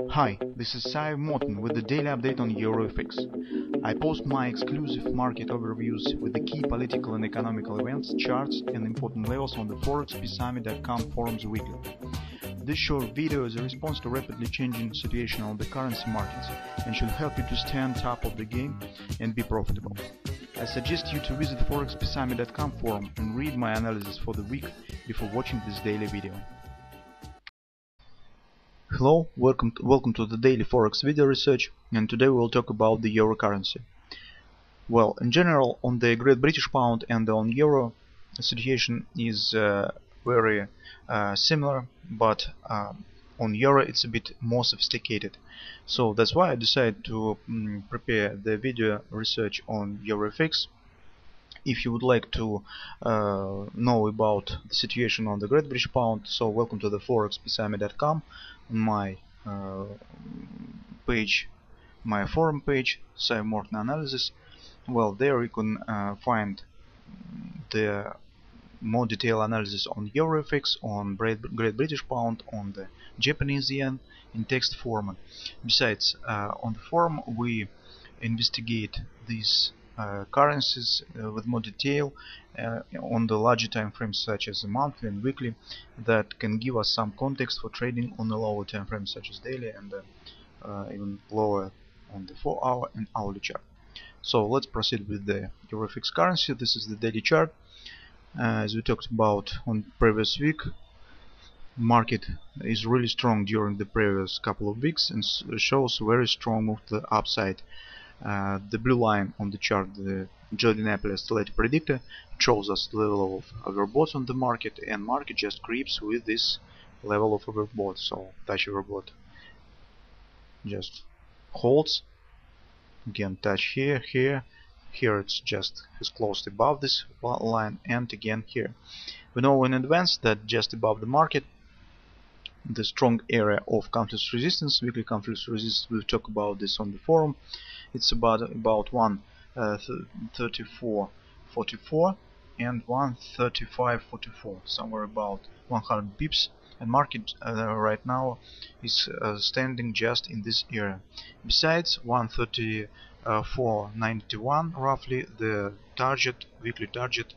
Hi, this is Sive Morten with the daily update on EURUSD. I post my exclusive market overviews with the key political and economical events, charts and important levels on the ForexPeaceArmy.com forums weekly. This short video is a response to rapidly changing situation on the currency markets and should help you to stay on top of the game and be profitable. I suggest you to visit ForexPeaceArmy.com forum and read my analysis for the week before watching this daily video. Hello, welcome to the daily Forex video research, and today we will talk about the euro currency. Well, in general, on the Great British Pound and on euro, the situation is very similar, but on euro it's a bit more sophisticated. So that's why I decided to prepare the video research on EURUSD. If you would like to know about the situation on the Great British Pound, so welcome to the ForexPeaceArmy.com. On my page, my forum page, Sive Morten analysis. Well, there you can find the more detailed analysis on EURUSD, on Great British Pound, on the Japanese yen in text format. Besides, on the forum we investigate these currencies with more detail on the larger time frames such as the monthly and weekly, that can give us some context for trading on the lower time frames such as daily and even lower on the 4-hour and hourly chart. So let's proceed with the EURUSD currency. This is the daily chart. As we talked about on previous week, market is really strong during the previous couple of weeks and shows very strong move to the upside. The blue line on the chart, the Jordan-Apple oscillator predictor, shows us the level of overbought on the market, and market just creeps with this level of overbought. So touch overbought, just holds, again touch here, here it's just is closed above this line, and again here. We know in advance that just above the market, the strong area of confluence resistance, weekly confluence resistance, we'll talk about this on the forum. It's about 134.44 and 135.44, somewhere about 100 pips, and market right now is standing just in this area. Besides 134.91 roughly the target, weekly target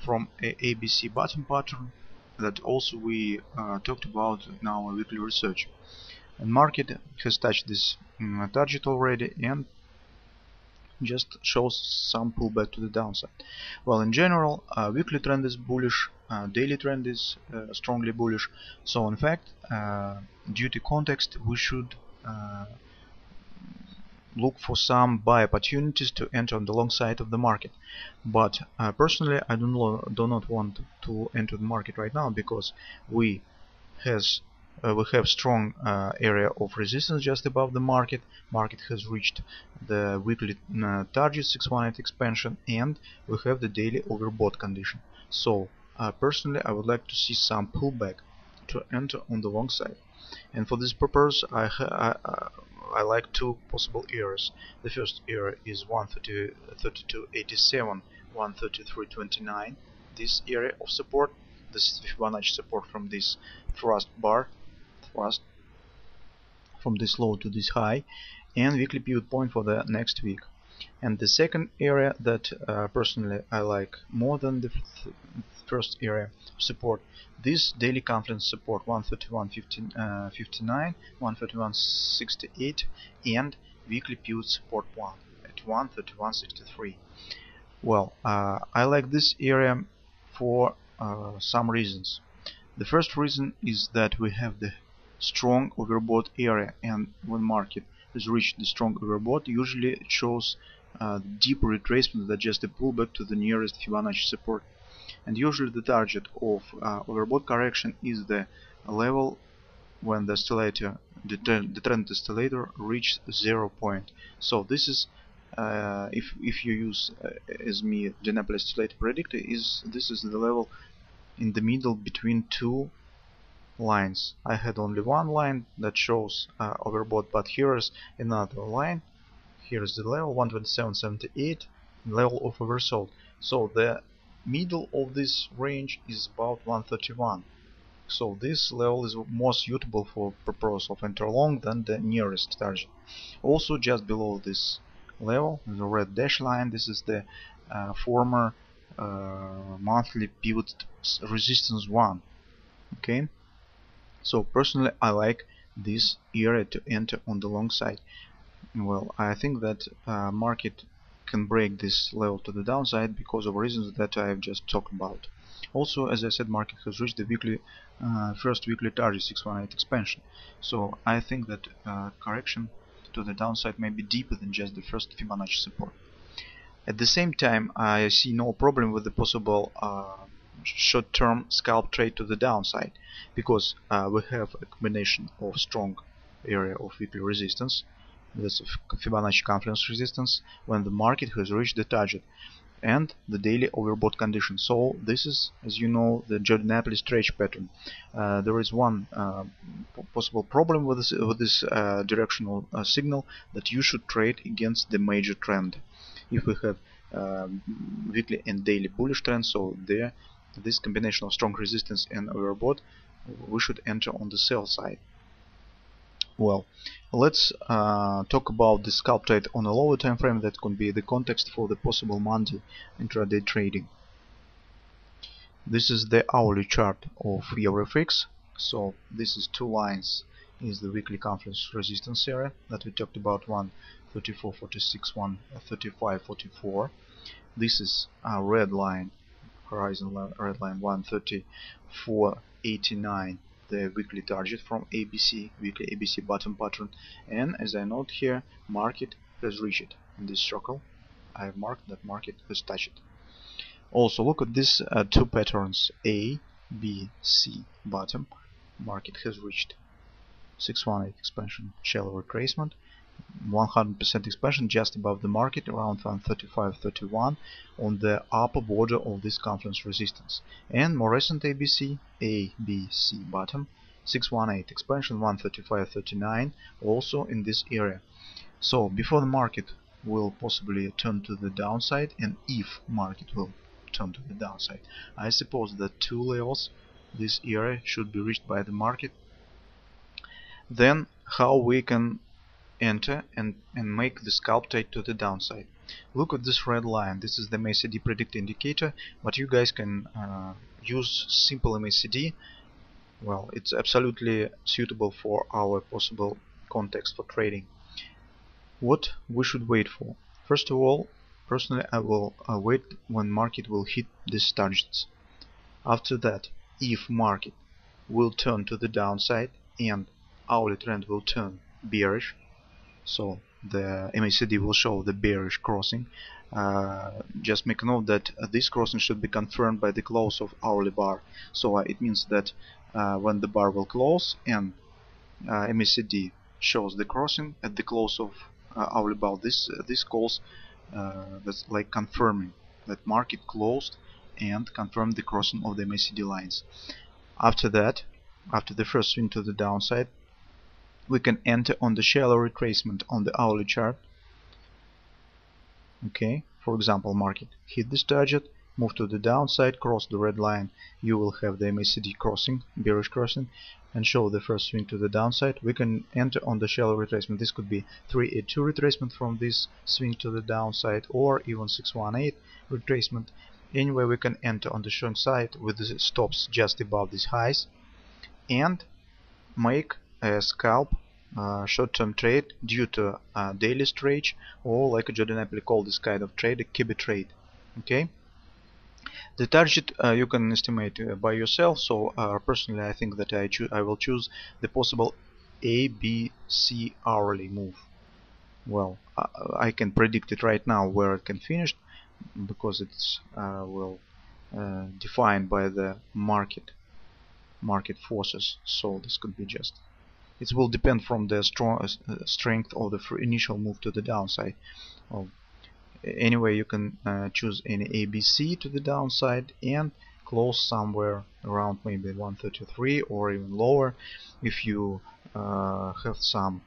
from a ABC bottom pattern that also we talked about in our weekly research. And market has touched this target already and just shows some pullback to the downside. Well, in general, weekly trend is bullish, daily trend is strongly bullish. So in fact, due to context, we should look for some buy opportunities to enter on the long side of the market. But personally, I do not want to enter the market right now, because we have strong area of resistance just above the market. Market has reached the weekly target 618 expansion, and we have the daily overbought condition. So personally, I would like to see some pullback to enter on the long side, and for this purpose I like two possible areas. The first area is 132.87, 133.29. This area of support. This is the Fibonacci support from this thrust bar, from this low to this high, and weekly pivot point for the next week. And the second area that personally I like more than the first area of support, this daily confluence support 131.59, 131.68, and weekly pivot support 1 at 131.63. Well, I like this area for some reasons. The first reason is that we have the strong overbought area, and when market has reached the strong overbought, usually it shows deep retracement that just a pullback to the nearest Fibonacci support. And usually the target of overbought correction is the level when the oscillator, the trend oscillator, reaches 0 point. So this is if you use as me Jordan-Apple oscillator predictor, this is the level in the middle between two lines. I had only one line that shows overbought, but here is another line. Here is the level 127.78, level of oversold. So the middle of this range is about 131. So this level is more suitable for purpose of enter long than the nearest target. Also just below this level, the red dash line, this is the former monthly pivot resistance 1. Okay, so personally I like this area to enter on the long side. Well, I think that market can break this level to the downside because of reasons that I have just talked about. Also, as I said, market has reached the first weekly target 618 expansion. So I think that correction to the downside may be deeper than just the first Fibonacci support. At the same time, I see no problem with the possible short-term scalp trade to the downside, because we have a combination of strong area of weekly resistance, that's Fibonacci confluence resistance, when the market has reached the target, and the daily overbought condition. So this is, as you know, the Jordan stretch pattern. There is one possible problem with this directional signal, that you should trade against the major trend. If we have weekly and daily bullish trend, so this combination of strong resistance and overbought, we should enter on the sell side. Well, let's talk about the scalp trade on a lower time frame. That could be the context for the possible Monday intraday trading. This is the hourly chart of EURUSD. So this is two lines, is the weekly confluence resistance area that we talked about, 134.46, 135.44. This is a red line, horizon red line, 134.89, the weekly target from ABC, weekly ABC bottom pattern. And as I note here, market has reached it in this circle. I have marked that market has touched it. Also look at these two patterns, A, B, C bottom. Market has reached 618 expansion, shallow retracement, 100% expansion just above the market, around 135.31 on the upper border of this confluence resistance. And more recent ABC, A, B, C bottom, 618 expansion, 135.39, also in this area. So before the market will possibly turn to the downside, and if market will turn to the downside, I suppose that two levels, this area, should be reached by the market. Then how we can enter and make the scalp trade to the downside? Look at this red line. This is the MACD predictor indicator, but you guys can use simple MACD. Well, it's absolutely suitable for our possible context for trading. What we should wait for? First of all, personally I will wait when market will hit these targets. After that, if market will turn to the downside and hourly trend will turn bearish, so the MACD will show the bearish crossing, just make note that this crossing should be confirmed by the close of hourly bar. So it means that when the bar will close and MACD shows the crossing at the close of hourly bar, this calls that's like confirming that market closed and confirmed the crossing of the MACD lines. After that, after the first swing to the downside, we can enter on the shallow retracement on the hourly chart. Okay, for example, market hit this target, move to the downside, cross the red line, you will have the MACD crossing, bearish crossing, and show the first swing to the downside. We can enter on the shallow retracement. This could be 382 retracement from this swing to the downside, or even 618 retracement. Anyway, we can enter on the short side with the stops just above these highs and make a scalp short-term trade due to daily stretch, or like Jordan called this kind of trade a kibi trade. Okay, the target you can estimate by yourself. So personally I think that I will choose the possible ABC hourly move. Well, I can predict it right now where it can finish, because it's defined by the market forces. So this could be just, it will depend from the strength of the initial move to the downside. Anyway, you can choose any ABC to the downside and close somewhere around maybe 133 or even lower if you have some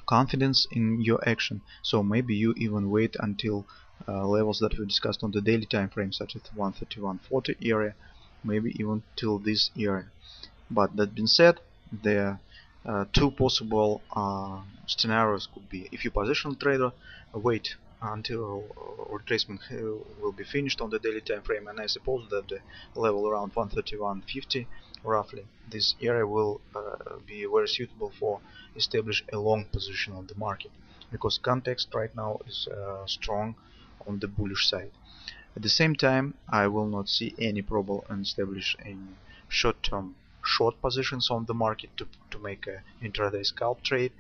confidence in your action. So maybe you even wait until levels that we discussed on the daily time frame, such as 131.40 area, maybe even till this area. But that being said, the two possible scenarios could be: if you position trader, wait until retracement will be finished on the daily time frame, and I suppose that the level around 131.50 roughly, this area will be very suitable for establish a long position on the market, because context right now is strong on the bullish side. At the same time, I will not see any problem in establish any short-term short positions on the market to make a intraday scalp trade.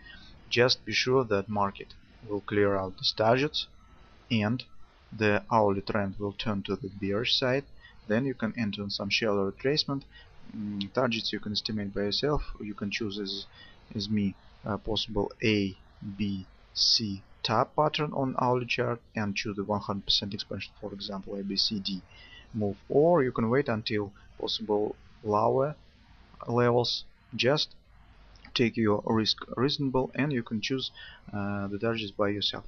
Just be sure that market will clear out these targets and the hourly trend will turn to the bearish side. Then you can enter in some shallow retracement. Targets you can estimate by yourself. You can choose as me possible A, B, C tap pattern on hourly chart and choose the 100% expansion, for example ABCD move, or you can wait until possible lower levels. Just take your risk reasonable and you can choose the targets by yourself.